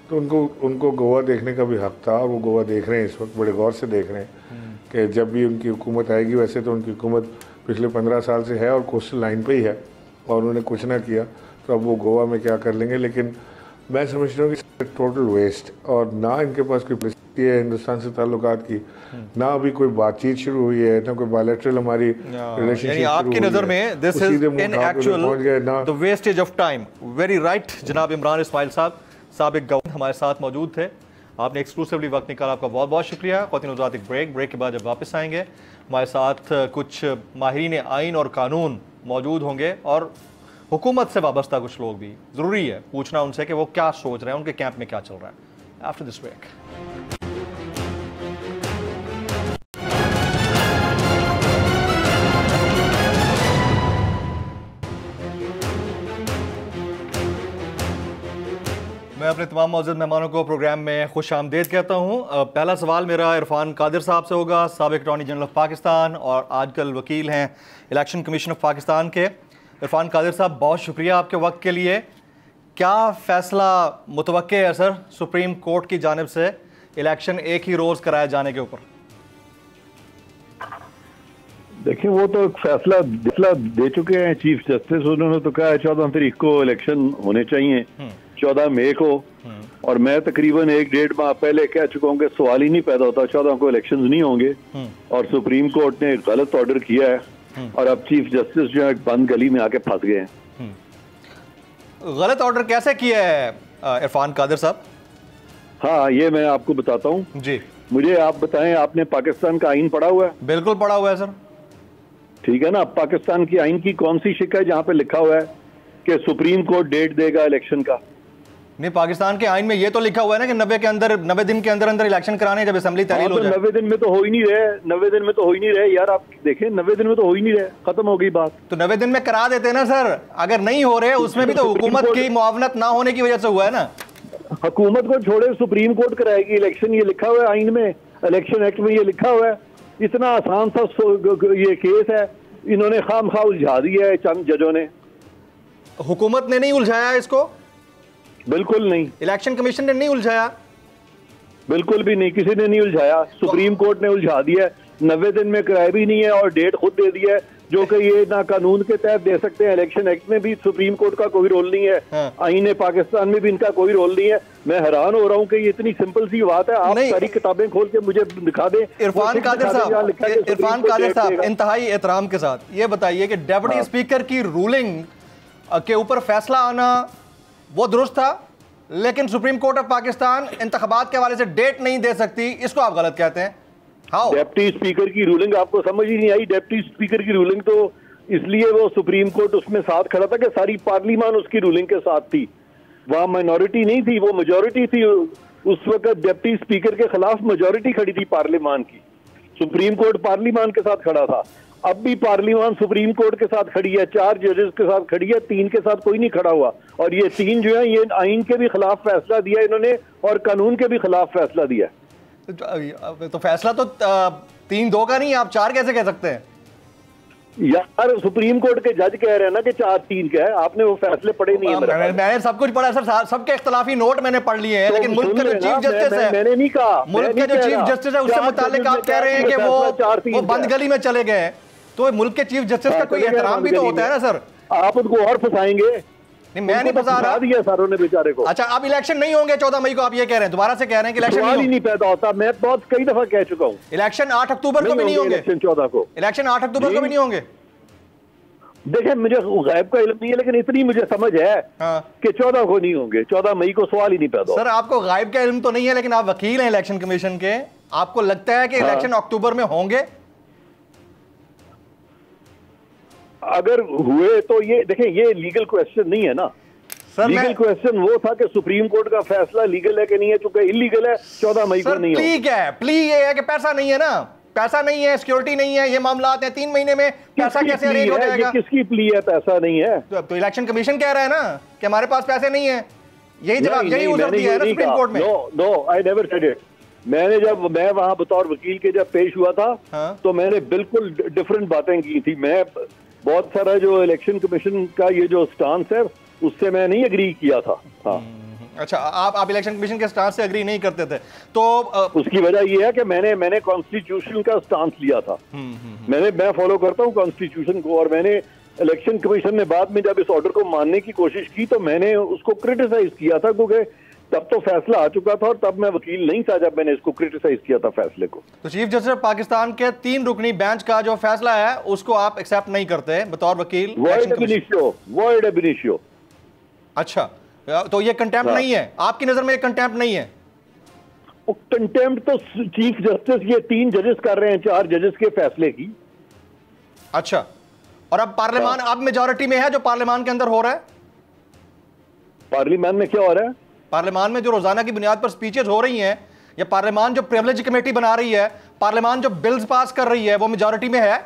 तो उनको गोवा देखने का भी हक़ था और वो गोवा देख रहे हैं इस वक्त, बड़े गौर से देख रहे हैं कि जब भी उनकी हुकूमत आएगी, वैसे तो उनकी हुकूमत पिछले 15 साल से है और कोस्टल लाइन पे ही है और उन्होंने कुछ ना किया, तो अब वो गोवा में क्या कर लेंगे। लेकिन मैं समझता हूँ कि टोटल वेस्ट और ना इनके पास कोई है हिंदुस्तान से ताल्लुकात की, ना अभी कोई बातचीत शुरू हुई है, ना कोई बायलैटरल हमारी रिलेशनशिप। आपकी नज़र में this is in actual the wastage of time. Very right जनाब इमरान इस्माइल साहब, साबिक गवर्नर हमारे साथ मौजूद थे, आपने एक्सक्लूसिवली वक्त निकाला, आपका बहुत बहुत शुक्रिया। ख़वातीन हज़रात, एक ब्रेक के बाद जब वापस आएंगे हमारे साथ कुछ माहिरीन आइन और कानून मौजूद होंगे और हुकूमत से वाबस्ता कुछ लोग भी। ज़रूरी है पूछना उनसे कि वो क्या सोच रहे हैं, उनके कैंप में क्या चल रहा है। After this break. मैं अपने तमाम मौजूद मेहमानों को प्रोग्राम में खुश आमदेद कहता हूँ। पहला सवाल मेरा इरफान कादिर साहब से होगा, साबिक अटॉर्नी जनरल ऑफ पाकिस्तान और आजकल वकील हैं इलेक्शन कमीशन ऑफ पाकिस्तान के। इरफान कादिर साहब, बहुत शुक्रिया आपके वक्त के लिए। क्या फ़ैसला मुतवक्के है सर सुप्रीम कोर्ट की जानिब से इलेक्शन एक ही रोज़ कराए जाने के ऊपर? देखिए, वो तो फैसला दे चुके हैं चीफ जस्टिस। उन्होंने तो कहा है 14 तारीख को इलेक्शन होने चाहिए, 14 मई को। और मैं तकरीबन 1-1.5 माह पहले कह चुका हूँ कि सवाल ही नहीं पैदा होता, 14 को इलेक्शन नहीं होंगे। और सुप्रीम कोर्ट ने एक गलत ऑर्डर किया है और अब चीफ जस्टिस जो है बंद गली में आके फंस गए हैं। गलत ऑर्डर कैसे किया है इरफान कादिर साहब? हाँ, ये मैं आपको बताता हूँ जी। मुझे आप बताएं, आपने पाकिस्तान का आइन पढ़ा हुआ है? बिल्कुल पढ़ा हुआ है सर। ठीक है ना। पाकिस्तान की आइन की कौन सी शिक है जहाँ पे लिखा हुआ है कि सुप्रीम कोर्ट डेट देगा इलेक्शन का? नहीं, पाकिस्तान के आइन में ये तो लिखा हुआ है ना कि 90 दिन के अंदर अंदर इलेक्शन कराने, जब असेंबली तहलील हो जाए। 90 दिन में तो हो ही नहीं रहे, 90 दिन में तो हो ही नहीं रहे यार। आप देखें, 90 दिन में तो हो ही नहीं रहे, खत्म हो गई बात। तो 90 दिन में करा देते ना सर। अगर नहीं हो रहे उसमें भी तो हुकूमत की मुआवनत ना होने की वजह से हुआ है ना। हुकूमत को छोड़े, सुप्रीम कोर्ट कराएगी इलेक्शन, ये लिखा हुआ है आइन में, इलेक्शन एक्ट में ये लिखा हुआ है। इतना आसान सा ये केस है, इन्होंने खामखा उलझा दिया है चंद जजों ने। हुकूमत ने नहीं उलझाया इसको? बिल्कुल नहीं। इलेक्शन कमीशन ने नहीं उलझाया? बिल्कुल भी नहीं, किसी ने नहीं उलझाया। सुप्रीम कोर्ट ने उलझा दिया है। 90 दिन में कराया भी नहीं है और डेट खुद दे दिया है, जो कि ये ना कानून के तहत दे सकते हैं। इलेक्शन एक्ट में भी सुप्रीम कोर्ट का कोई रोल नहीं है, आईन पाकिस्तान में भी इनका कोई रोल नहीं है। मैं हैरान हो रहा हूँ कि ये इतनी सिंपल सी बात है। आप सारी किताबें खोल के मुझे दिखा दें। इरफान कादिर साहब, इंतहाई एहतराम के साथ ये बताइए कि डेप्यूटी स्पीकर की रूलिंग के ऊपर फैसला आना वो दुरुस्त था, लेकिन सुप्रीम कोर्ट ऑफ पाकिस्तान इंतखाबात के हवाले से डेट नहीं दे सकती, इसको आप गलत कहते हैं? हाँ, डेप्टी स्पीकर की रूलिंग आपको समझ ही नहीं आई। डेप्टी स्पीकर की रूलिंग तो इसलिए वो सुप्रीम कोर्ट उसमें साथ खड़ा था कि सारी पार्लियामान उसकी रूलिंग के साथ थी। वहां माइनॉरिटी नहीं थी, वो मेजॉरिटी थी। उस वक्त डेप्टी स्पीकर के खिलाफ मेजॉरिटी खड़ी थी पार्लियामान की। सुप्रीम कोर्ट पार्लियामान के साथ खड़ा था। अब भी पार्लियामान सुप्रीम कोर्ट के साथ खड़ी है, 4 जजेस के साथ खड़ी है, 3 के साथ कोई नहीं खड़ा हुआ। और ये 3 जो है, ये आइन के भी खिलाफ फैसला दिया इन्होंने और कानून के भी खिलाफ फैसला दिया। तो फैसला तो 3-2 का नहीं, आप 4 कैसे कह सकते हैं यार? सुप्रीम कोर्ट के जज कह रहे हैं ना कि 4-3 का है। आपने वो फैसले पढ़े नहीं है? मैंने सब कुछ पढ़ा सर, सबके इख्तलाफी नोट मैंने पढ़ लिए हैं। लेकिन मुल्क के जो चीफ जस्टिस है, मैंने नहीं कहा, मुल्क के जो चीफ जस्टिस है उससे मुतालिक आप कह रहे हैं कि वो बंद गली में चले गए। तो मुल्क के चीफ जस्टिस का कोई एहतराम भी तो होता है ना सर। आप उनको और फंसाएंगे? नहीं, मैं नहीं फंसा रहा। दिया सर ने बेचारे को। अच्छा, अब इलेक्शन नहीं होंगे 14 मई को, आप ये कह रहे हैं, दोबारा से कह रहे हैं कि इलेक्शन नहीं पैदा होता। मैं बहुत कई दफा कह चुका हूँ, इलेक्शन 8 अक्टूबर को भी नहीं होंगे। इलेक्शन 14 को, इलेक्शन 8 अक्टूबर को भी नहीं होंगे। देखें, मुझे गैब का इल्म नहीं है, लेकिन इतनी मुझे समझ है कि 14 को नहीं होंगे। 14 मई को सवाल ही नहीं पैदा। सर, आपको गायब का इल्म तो नहीं है, लेकिन आप वकील हैं इलेक्शन कमीशन के, आपको लगता है कि इलेक्शन अक्टूबर में होंगे? अगर हुए तो ये देखें, ये लीगल क्वेश्चन नहीं है ना सर। लीगल क्वेश्चन वो था कि सुप्रीम कोर्ट का फैसला लीगल है कि नहीं है। चूंकि इलीगल है, 14 मई को नहीं होगा। प्ली ये है कि पैसा नहीं है ना, पैसा नहीं है, सिक्योरिटी नहीं है, ये मामला आते हैं 3 महीने में, पैसा कैसे अरेंज हो जाएगा? किसकी प्ली है? पैसा नहीं है तो इलेक्शन कमीशन कह रहा है ना कि हमारे पास पैसे नहीं है। यही जवाब, यही उधर दिया है ना सुप्रीम कोर्ट में। No, I never said it. मैं वहां बतौर वकील के जब पेश हुआ था, तो मैंने बिल्कुल डिफरेंट बातें की थी। मैं बहुत सारा जो इलेक्शन कमीशन का ये जो स्टांस है उससे मैं नहीं एग्री किया था। हाँ, अच्छा, आप इलेक्शन कमीशन के स्टांस से एग्री नहीं करते थे तो उसकी वजह ये है कि मैंने कॉन्स्टिट्यूशन का स्टांस लिया था। मैं फॉलो करता हूँ कॉन्स्टिट्यूशन को। और मैंने इलेक्शन कमीशन ने बाद में जब इस ऑर्डर को मानने की कोशिश की तो मैंने उसको क्रिटिसाइज किया था, क्योंकि तब तो फैसला आ चुका था और तब मैं वकील नहीं था जब मैंने इसको क्रिटिसाइज किया था फैसले को। तो चीफ जस्टिस पाकिस्तान के 3 रुकनी बेंच का जो फैसला है उसको आप एक्सेप्ट नहीं करते बतौर वकील? वॉइड एब इनिशियो। अच्छा, तो ये कंटेम्प्ट नहीं है आपकी नजर में? ये कंटेम्प्ट नहीं है? कंटेम्प्ट तो चीफ जस्टिस ये 3 जजेस कर रहे हैं 4 जजेस के फैसले की। अच्छा, और अब पार्लियामान अब मेजॉरिटी में है जो पार्लियामान के अंदर हो रहा है? पार्लियामान में क्या हो रहा है? पार्लियामान में जो रोजाना की बुनियाद पर स्पीचेस हो रही हैं, या पार्लियामान जो प्रिविलेज कमेटी बना रही है, पार्लियामान जो बिल्स पास कर रही है, वो मेजॉरिटी में है?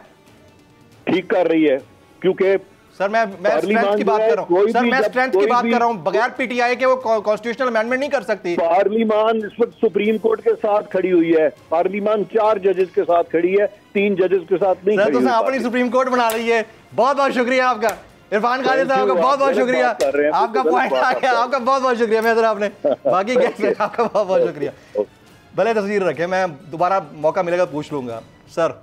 ठीक कर रही है, क्योंकि सर मैं स्ट्रेंथ की बात कर रहा हूं सर, मैं स्ट्रेंथ की बात कर रहा हूं। बगैर पीटीआई के वो कॉन्स्टिट्यूशनल अमेंडमेंट नहीं कर सकती। पार्लियामान इस वक्त सुप्रीम कोर्ट के साथ खड़ी हुई है। पार्लियामान 4 जजेस के साथ खड़ी है, 3 जजेस के साथ नहीं खड़ी। तो अपनी सुप्रीम कोर्ट बना रही है। बहुत बहुत शुक्रिया आपका इरफान कादिर साहब का, बहुत बहुत शुक्रिया। आपका पॉइंट आ गया, आपका बहुत बहुत शुक्रिया। मैं आपने बाकी गेस्ट आपका बहुत बहुत शुक्रिया। भले तस्वीर रखे, मैं दोबारा मौका मिलेगा पूछ लूंगा। सर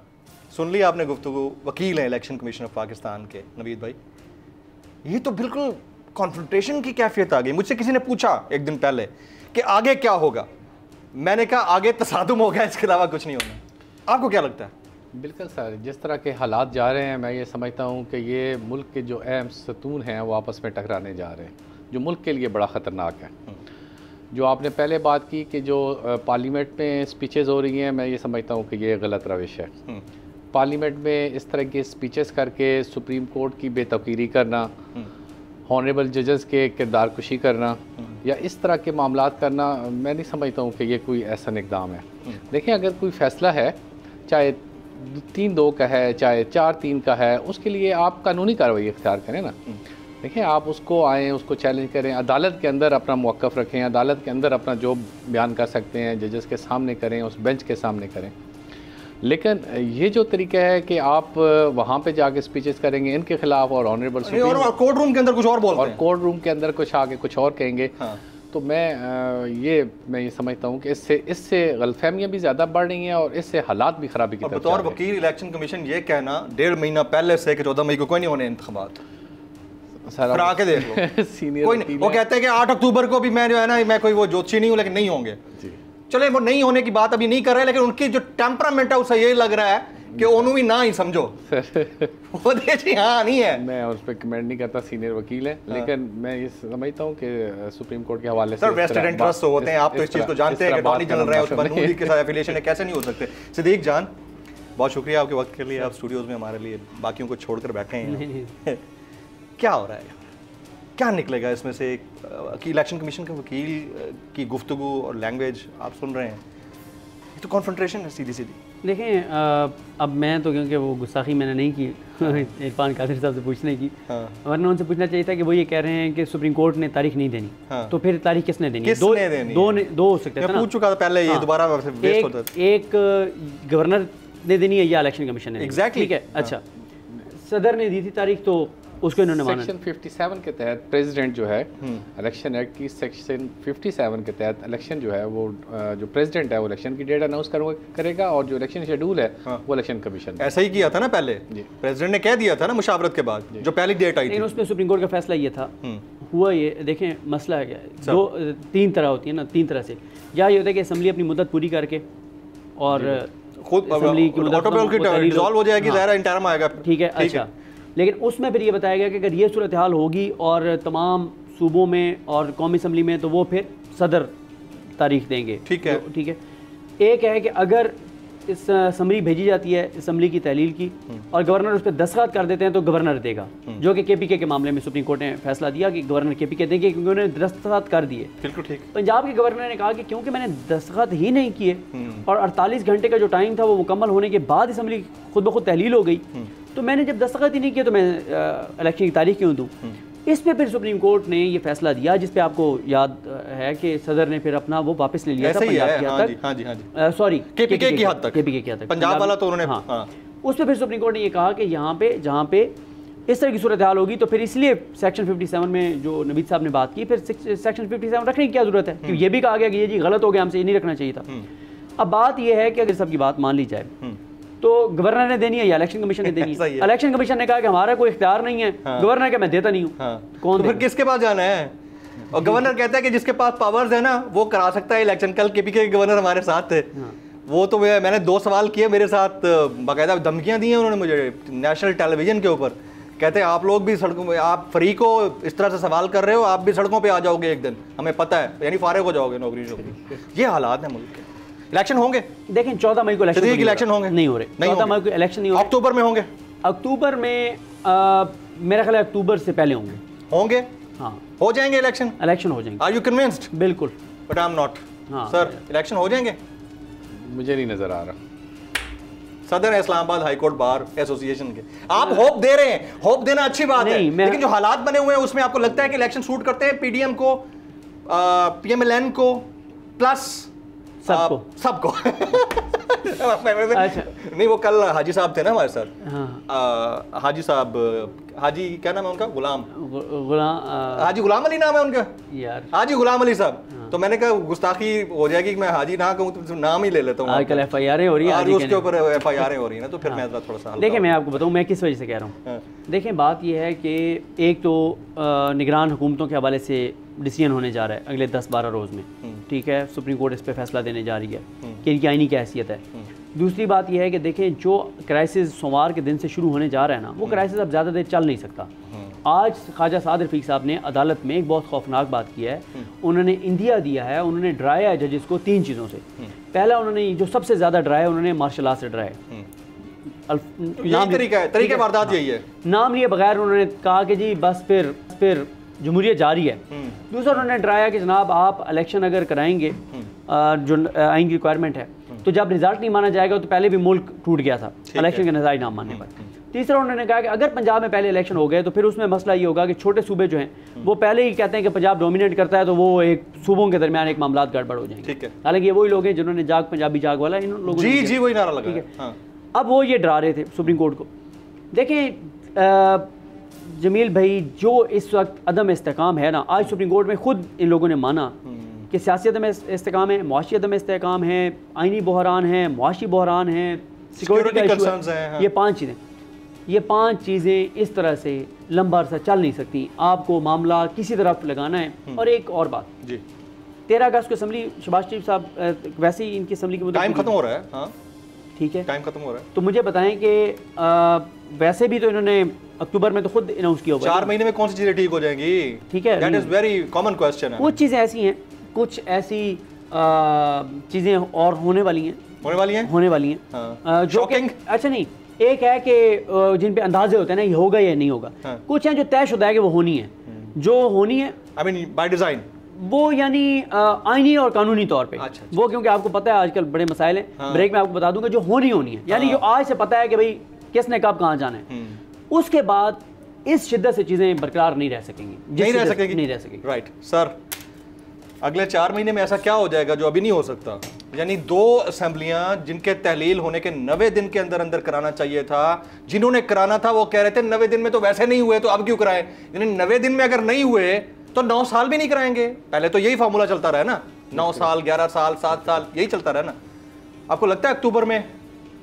सुन लिया आपने गुफ्तगू, वकील है इलेक्शन कमीशन ऑफ पाकिस्तान के नवीद भाई, ये तो बिल्कुल कॉन्फ्रंटेशन की कैफियत आ गई। मुझसे किसी ने पूछा एक दिन पहले कि आगे क्या होगा, मैंने कहा आगे तसादुम होगा, इसके अलावा कुछ नहीं होगा। आपको क्या लगता है? बिल्कुल सर, जिस तरह के हालात जा रहे हैं, मैं ये समझता हूँ कि ये मुल्क के जो अहम सतून हैं वो आपस में टकराने जा रहे हैं, जो मुल्क के लिए बड़ा ख़तरनाक है। जो आपने पहले बात की कि जो पार्लियामेंट में स्पीचेस हो रही हैं, मैं ये समझता हूँ कि ये गलत रविश है। पार्लियामेंट में इस तरह के स्पीचेस करके सुप्रीम कोर्ट की बेतौकीरी करना, हॉनरेबल जजेस के किरदार कुशी करना या इस तरह के मामलात करना, मैं नहीं समझता हूँ कि ये कोई ऐसा इक़दाम है। देखिए, अगर कोई फ़ैसला है, चाहे 3-2 का है, चाहे 4-3 का है, उसके लिए आप कानूनी कार्रवाई इख्तियार करें ना। देखिए, आप उसको आएँ, उसको चैलेंज करें, अदालत के अंदर अपना मौक़िफ़ रखें, अदालत के अंदर अपना जो बयान कर सकते हैं जजेस के सामने करें, उस बेंच के सामने करें। लेकिन ये जो तरीका है कि आप वहाँ पे जाके स्पीचेस करेंगे इनके खिलाफ और ऑनरेबल कोर्ट रूम के अंदर कुछ और बोलते हैं, और कोर्ट रूम के अंदर कुछ आके कुछ और कहेंगे, तो मैं ये समझता हूँ कि इससे गलतफहमियाँ भी ज़्यादा बढ़ रही हैं और इससे हालात भी ख़राबी की तरफ जा रहे हैं। बतौर वकील इलेक्शन कमीशन ये कहना 1.5 महीना पहले से कि 14 मई को कोई नहीं होने इंतखाबात, सर आके देख लो सीनियर कोई नहीं। वो कहते हैं कि 8 अक्टूबर को भी मैं जो है ना, मैं कोई वो ज्योतिषी नहीं हूँ, लेकिन नहीं होंगे। चले वो नहीं होने की बात अभी नहीं कर रहे, लेकिन उनकी जो टेम्परामेंट है उससे ये लग रहा है कि उन्होंने भी ना ही समझो वो देखिए। हाँ नहीं है, मैं उस पर कमेंट नहीं करता, सीनियर वकील है, लेकिन मैं ये समझता हूँ कि सुप्रीम कोर्ट के हवाले से वेस्टेड इंटरेस्ट होते हैं। आप तो इस चीज़ को जानते हैं कि अटॉर्नी जनरल रहे हैं, बदनूरी के साथ एफिलिएशन है, कैसे नहीं हो सकते। सिद्दीक जान, बहुत शुक्रिया आपके वक्त के लिए, आप स्टूडियोज़ में हमारे लिए बाकियों को छोड़कर बैठे हैं। क्या हो रहा है, क्या निकलेगा इसमें से? कि इलेक्शन कमीशन के वकील की गुफ्तगू और लैंग्वेज आप सुन रहे हैं, ये तो कॉन्फ्रंटेशन है सीधी सीधी। देखें, अब मैं तो क्योंकि वो गुस्ताखी मैंने नहीं की इरफान कादिर साहब से पूछने की, वरना उनसे पूछना चाहिए था कि वो ये कह रहे हैं कि सुप्रीम कोर्ट ने तारीख नहीं देनी, तो फिर तारीख किसने देनी? दो हो सकते हैं। पूछ चुका था पहले, ये दोबारा एक गवर्नर ने देनी है या इलेक्शन कमीशन ने? एग्जैक्टली, ठीक है। अच्छा, सदर ने दी थी तारीख, तो उसको इन्होंने माना। सेक्शन 57 के तहत प्रेसिडेंट जो है, इलेक्शन एक्ट की सेक्शन 57 के तहत इलेक्शन जो है वो जो प्रेसिडेंट है वो इलेक्शन की डेट अनाउंस करेगा, और जो इलेक्शन शेड्यूल है वो इलेक्शन कमीशन। ऐसा ही किया था ना पहले, प्रेसिडेंट ने कह दिया था ना मुशावरत के बाद जो पहली डेट आई थी। उस पर सुप्रीम कोर्ट का फैसला ये था, हुआ ये, देखें मसला है क्या, 3 तरह होती है ना, 3 तरह से। या ये होता है कि असम्बली अपनी मुद्दत पूरी करके और खुद असेंबली की डिसॉल्व हो जाएगी, ज़ाहिर है इंटरम आएगा, ठीक है। अच्छा, लेकिन उसमें फिर ये बताया गया कि अगर ये सूरत हाल होगी और तमाम सूबों में और कौमी असम्बली में, तो वो फिर सदर तारीख देंगे। ठीक है, ठीक है। एक है कि अगर इस असम्बली भेजी जाती है असम्बली की तहलील की और गवर्नर उस पर दस्तखत कर देते हैं तो गवर्नर देगा, जो कि KPK के मामले में सुप्रीम कोर्ट ने फैसला दिया कि गवर्नर KPK देंगे, क्योंकि उन्होंने दस्तखत कर दिए। बिल्कुल ठीक। पंजाब के गवर्नर ने कहा कि क्योंकि मैंने दस्तखत ही नहीं किए और 48 घंटे का जो टाइम था वो मुकम्मल होने के बाद असम्बली खुद ब खुद तहलील हो गई, तो मैंने जब दस्तखत ही नहीं किया तो मैं इलेक्शन की तारीख क्यों दूँ? इस पे फिर सुप्रीम कोर्ट ने ये फैसला दिया, जिस पे आपको याद है कि सदर ने फिर अपना वो वापस ले लिया था पंजाब की हद तक, सॉरी KPK की हद तक, पंजाब वाला तो उन्होंने। हाँ, उस पर फिर सुप्रीम कोर्ट ने ये कहा कि यहाँ पे जहाँ पे इस तरह की सूरत हाल होगी, तो फिर इसलिए सेक्शन 57 में जो नवीद साहब ने बात की, फिर सेक्शन 57 रखने की क्या जरूरत है? क्योंकि ये भी कहा गया कि ये जी गलत हो गया, हमसे ये नहीं रखना चाहिए था। अब बात यह है कि अगर सबकी बात मान ली जाए तो गवर्नर ने देनी है या इलेक्शन कमीशन ने देनी है? इलेक्शन कमीशन ने कहा कि हमारा कोई इख्तियार नहीं है, गवर्नर का मैं देता नहीं हूँ। कौन? फिर किसके पास जाना है? और गवर्नर कहता है कि जिसके पास पावर्स है ना वो करा सकता है इलेक्शन। कल केपीके के गवर्नर हमारे साथ थे, वो तो मैंने 2 सवाल किए, मेरे साथ बाकायदा धमकियां दी हैं उन्होंने मुझे नेशनल टेलीविजन के ऊपर। कहते हैं आप लोग भी सड़कों में, आप फ्री को इस तरह से सवाल कर रहे हो, आप भी सड़कों पे आ जाओगे एक दिन, हमें पता है, यानी फारिग हो जाओगे नौकरी से। ये हालात है मुल्क के। इलेक्शन होंगे, देखें 14 मई को इलेक्शन होंगे, नहीं हो रहे, 14 मई को इलेक्शन नहीं हो रहे। अक्टूबर में होंगे, अक्टूबर में मेरा ख्याल है अक्टूबर से पहले होंगे। हाँ, हो जाएंगे इलेक्शन हो जाएंगे। Are you convinced? बिल्कुल, but I am not. Sir election हो जाएंगे? मुझे नहीं नजर आ रहा। सदर Islamabad high court bar association के आप होप दे रहे हैं, होप देना अच्छी बात है, लेकिन जो हालात बने हुए हैं उसमें आपको लगता है कि इलेक्शन सूट करते हैं पीडीएम को, पीएमएलएन को, प्लस सबको अच्छा। नहीं, वो कल हाजी साहब थे ना हमारे साथ। हाँ। हाजी साहब, हाजी क्या नाम है उनका? गुलाम हाजी गुलाम अली नाम है उनका यार, हाजी गुलाम अली साहब। हाँ। तो मैंने कहा गुस्ताखी हो जाएगी कि मैं हाजी ना कहूँ तो नाम ही ले लेता हूँ। आजकल एफआईआर हो रही है, उसके ऊपर एफआईआर हो रही है ना, तो फिर मैं थोड़ा सा देखिए, मैं आपको बताऊँ मैं किस वजह से कह रहा हूँ। देखें, बात यह है कि एक तो निगरान हुकूमतों के हवाले से डिसीजन होने जा रहा है अगले 10-12 रोज़ में, ठीक है। सुप्रीम कोर्ट इस पर फैसला देने जा रही है कि इनकी आईनी क्या हैसियत है। दूसरी बात यह है कि देखें, जो क्राइसिस सोमवार के दिन से शुरू होने जा रहा है ना, वो क्राइसिस अब ज़्यादा देर चल नहीं सकता। आज ख्वाजा साद रफीक साहब ने अदालत में एक बहुत खौफनाक बात किया है। उन्होंने इंडिया दिया है, उन्होंने डराया है जजेस को 3 चीज़ों से। पहला, उन्होंने जो सबसे ज़्यादा डराया, उन्होंने मार्शल आर्ट से डराया। तरीका वारदात यही है, नाम लिए बगैर उन्होंने कहा कि जी बस फिर जमहूरियत जारी है। दूसरा, उन्होंने डराया कि जनाब आप इलेक्शन अगर कराएंगे, जो आइन की रिक्वायरमेंट है, तो जब रिजल्ट नहीं माना जाएगा, तो पहले भी मुल्क टूट गया था इलेक्शन के नज़ारी ना मानने पर। तीसरा, उन्होंने कहा कि अगर पंजाब में पहले इलेक्शन हो गए तो फिर उसमें मसला ये होगा कि छोटे सूबे जो हैं वो पहले ही कहते हैं कि पंजाब डोमिनेट करता है, तो वो एक सूबों के दरमियान एक मामला गड़बड़ हो जाएंगे। हालांकि ये वही लोग हैं जिन्होंने जाग पंजाबी जाग वाला इन लोगों ने वही नारा लगाया, ठीक है। अब वो ये डरा रहे थे सुप्रीम कोर्ट को। देखें जमील भाई, जो इस वक्त अदम इस्तेकाम है ना, आज सुप्रीम कोर्ट में खुद इन लोगों ने माना कि सियासी अदम इस्तेकाम है, मुआशी अदम इस्तेकाम है, आइनी बहरान है, मुआशी बहरान है, सिक्योरिटी का इशू है। ये 5 चीज़ें इस तरह से लंबा अरसा चल नहीं सकती। आपको मामला किसी तरफ लगाना है। और एक और बात जी, 13 अगस्त को असम्बली, शहबाज शरीफ साहब वैसे ही इनकी असम्बली की मुद्दत टाइम खत्म हो रहा है। हाँ ठीक है, टाइम खत्म हो रहा है। तो मुझे बताएं कि वैसे भी तो इन्होंने अक्टूबर में तो खुद अनाउंस किया होगा। 4 महीने में कौन सी चीजें ठीक हो जाएंगी? ठीक है, that is very common question है। कुछ चीजें ऐसी हैं, कुछ ऐसी चीजें और होने वाली हैं जो कि अच्छा नहीं, एक है कि जिन पे अंदाजे होते हैं ना ये होगा या नहीं होगा। कुछ हैं जो तयशुदा है कि वो होनी है, जो होनी है आई मीन बाय डिजाइन, वो यानी आईनी और कानूनी तौर पे। अच्छा। वो क्योंकि आपको पता है आजकल बड़े मसाइल हैं। ब्रेक में आपको बता दूंगा जो होनी है, यानी जो आज से पता है कि भाई किसने कब कहाँ जाना है, उसके बाद इस शिद्दत से चीजें बरकरार नहीं रह सकेंगी, नहीं रह सकेगी। राइट सर, अगले 4 महीने में ऐसा क्या हो जाएगा जो अभी नहीं हो सकता? यानी 2 असेंबलियां जिनके तहलील होने के 90 दिन के अंदर अंदर कराना चाहिए था, जिन्होंने कराना था वो कह रहे थे 90 दिन में तो वैसे नहीं हुए, तो अब क्यों कराए? यानी 90 दिन में अगर नहीं हुए तो 9 साल भी नहीं कराएंगे। पहले तो यही फार्मूला चलता रहा ना, 9 साल 11 साल 7 साल यही चलता रहा ना। आपको लगता है अक्टूबर में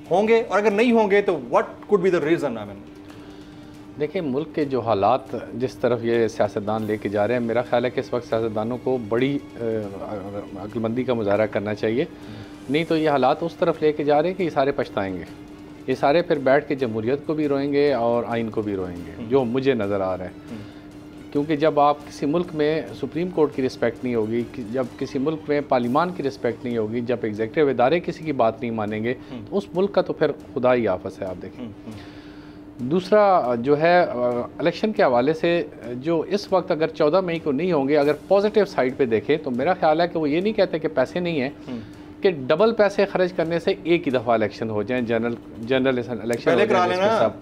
होंगे? और अगर नहीं होंगे तो what could be the reason? I mean देखिए, मुल्क के जो हालात जिस तरफ ये सियासतदान लेके जा रहे हैं, मेरा ख्याल है कि इस वक्त सियासतदानों को बड़ी अक्लमंदी का मुजाहरा करना चाहिए। नहीं तो ये हालात उस तरफ लेके जा रहे हैं कि ये सारे पछताएंगे, ये सारे फिर बैठ के जमहूरियत को भी रोएंगे और आइन को भी रोएंगे, जो मुझे नज़र आ रहा है। क्योंकि जब आप किसी मुल्क में सुप्रीम कोर्ट की रिस्पेक्ट नहीं होगी, जब किसी मुल्क में पार्लियामान की रिस्पेक्ट नहीं होगी, जब एग्जीक्यूटिव इदारे किसी की बात नहीं मानेंगे, तो उस मुल्क का तो फिर खुदा ही आफस है। आप देखें, दूसरा जो है इलेक्शन के हवाले से, जो इस वक्त अगर 14 मई को नहीं होंगे, अगर पॉजिटिव साइड पे देखें तो मेरा ख्याल है कि वो ये नहीं कहते कि पैसे नहीं हैं, कि डबल पैसे खर्च करने से एक ही दफ़ा इलेक्शन हो जाए, जनरल इलेक्शन,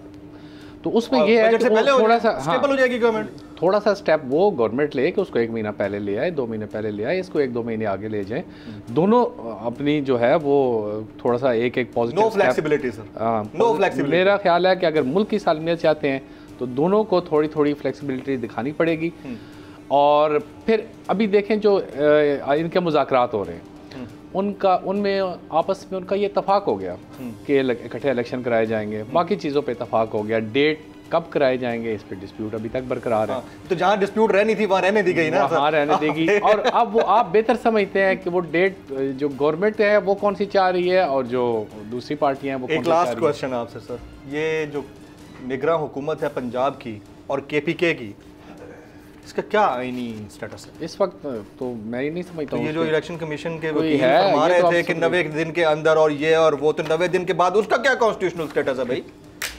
तो उसमें ये है कि थोड़ा सा स्टेबल हो जाएगी गवर्नमेंट, थोड़ा सा स्टेप वो गवर्नमेंट ले कि उसको 1 महीना पहले ले आए, 2 महीने पहले ले आए, इसको 1-2 महीने आगे ले जाएं, दोनों अपनी जो है वो थोड़ा सा एक पॉजिटिव फ्लेक्सिबिलिटी। मेरा ख्याल है कि अगर मुल्क की सालमियत चाहते हैं तो दोनों को थोड़ी थोड़ी फ्लेक्सिबिलिटी दिखानी पड़ेगी। और फिर अभी देखें जो इनके मुज़ाकरात हो रहे हैं, उनमें आपस में उनका ये इत्तफाक हो गया कि इकट्ठे इलेक्शन कराए जाएंगे, बाकी चीज़ों पे इत्तफाक हो गया, डेट कब कराए जाएंगे इस पे डिस्प्यूट अभी तक बरकरार है। तो जहाँ डिस्प्यूट रहनी थी वहाँ रहने दी गई ना, वहाँ रहने देगी। और अब वो आप बेहतर समझते हैं कि वो डेट जो गवर्नमेंट है वो कौन सी चाह रही है और जो दूसरी पार्टियां हैं वो एक लास्ट क्वेश्चन आपसे सर, ये जो निगरान हुकूमत है पंजाब की और KPK की, इसका क्या आईनी स्टेटस है इस वक्त? तो मैं ही नहीं समझता हूँ। ये जो इलेक्शन कमीशन के कोई वकील है, फरमा ये तो रहे थे कि 90 दिन के अंदर और ये और वो, तो 90 दिन के बाद उसका क्या कॉन्स्टिट्यूशनल स्टेटस है भाई?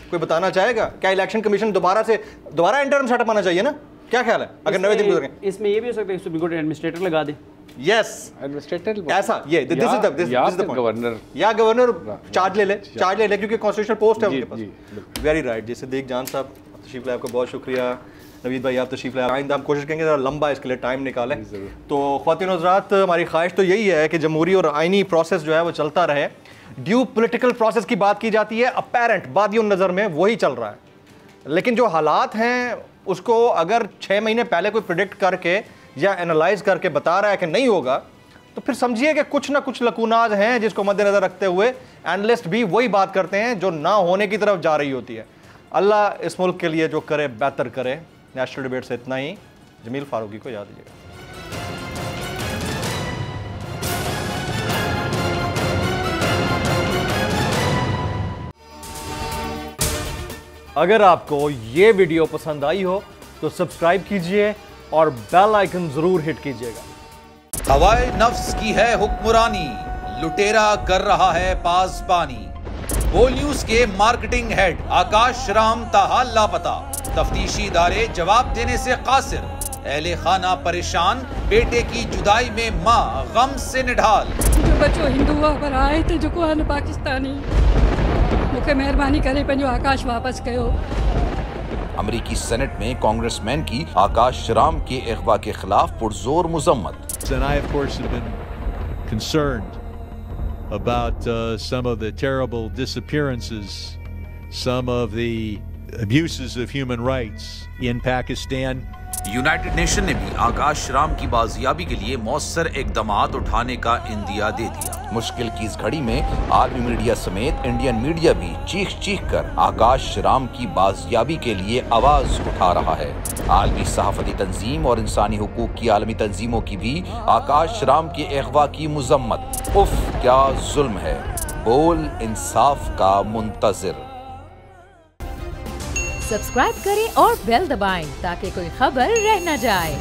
कोई बताना चाहेगा? क्या इलेक्शन कमीशन दोबारा इंटरिम सेटअप आना चाहिए ना? क्या ख्याल है अगर 90 दिन गुजर गए? इसमें ये भी हो सकता है सुप्रीम कोर्ट एडमिनिस्ट्रेटर लगा दे। यस, एडमिनिस्ट्रेटर ऐसा ये दिस इज द गवर्नर या गवर्नर चार्ज ले क्योंकि कॉन्स्टिट्यूशनल पोस्ट है उनके पास। वेरी राइट जी। सिद्दीक जान साहब तशरीफ लाए, आपका बहुत शुक्रिया। नवीद भाई आप तशरीफ लाए, आइंदा हम कोशिश करेंगे ज़रा लंबा इसके लिए टाइम निकालें। तो ख्वातीन और हज़रात, हमारी ख्वाहिश तो यही है कि जमहूरी और आइनी प्रोसेस जो है वो चलता रहे। ड्यू पॉलिटिकल प्रोसेस की बात की जाती है, अपेरेंट बादियों नज़र में वही चल रहा है, लेकिन जो हालात हैं उसको अगर 6 महीने पहले कोई प्रिडिक्ट करके या एनालाइज करके बता रहा है कि नहीं होगा, तो फिर समझिए कि कुछ ना कुछ लकूनाज हैं जिसको मद्देनज़र रखते हुए एनालिस्ट भी वही बात करते हैं जो ना होने की तरफ जा रही होती है। अल्लाह इस मुल्क के लिए जो करे बेहतर करे। नेशनल डिबेट से इतना ही। जमील फारूकी को याद दीजिएगा। अगर आपको ये वीडियो पसंद आई हो तो सब्सक्राइब कीजिए और बेल आइकन जरूर हिट कीजिएगा। हवाए नफ्स की है हुक्मरानी, लुटेरा कर रहा है पासबानी। बोल न्यूज के मार्केटिंग हेड आकाश राम ताहा लापता, तफ्तीशी इदारे जवाब देने से कासिर। अहले खाना परेशान, बेटे की जुदाई में माँ गम से निढाल। जो बच्चों हिंदू पर आए थे जो को पाकिस्तानी, मुझे मेहरबानी करे पंहिंजो आकाश वापस कयो। अमेरिकी सेनेट में कांग्रेसमैन की आकाश राम के अगवा के खिलाफ पुरजोर मुजम्मत। And I, of course, have been concerned about some of the terrible disappearances, some of the abuses of human rights in Pakistan. United nation ने भी आकाश राम की बाजियाबी के लिए मौसर इकदामात उठाने का इंदिया दे दिया। मुश्किल की इस घड़ी में आलमी मीडिया समेत इंडियन मीडिया भी चीख चीख कर आकाश राम की बाजियाबी के लिए आवाज उठा रहा है। आलमी सहाफती तंजीम और इंसानी हुकूक की आलमी तंजीमों की भी आकाश राम के अगवा की मुजम्मत। उफ क्या जुल्म है, बोल इंसाफ का मुंतजिर। सब्सक्राइब करें और बेल दबाएं ताकि कोई खबर रह न जाए।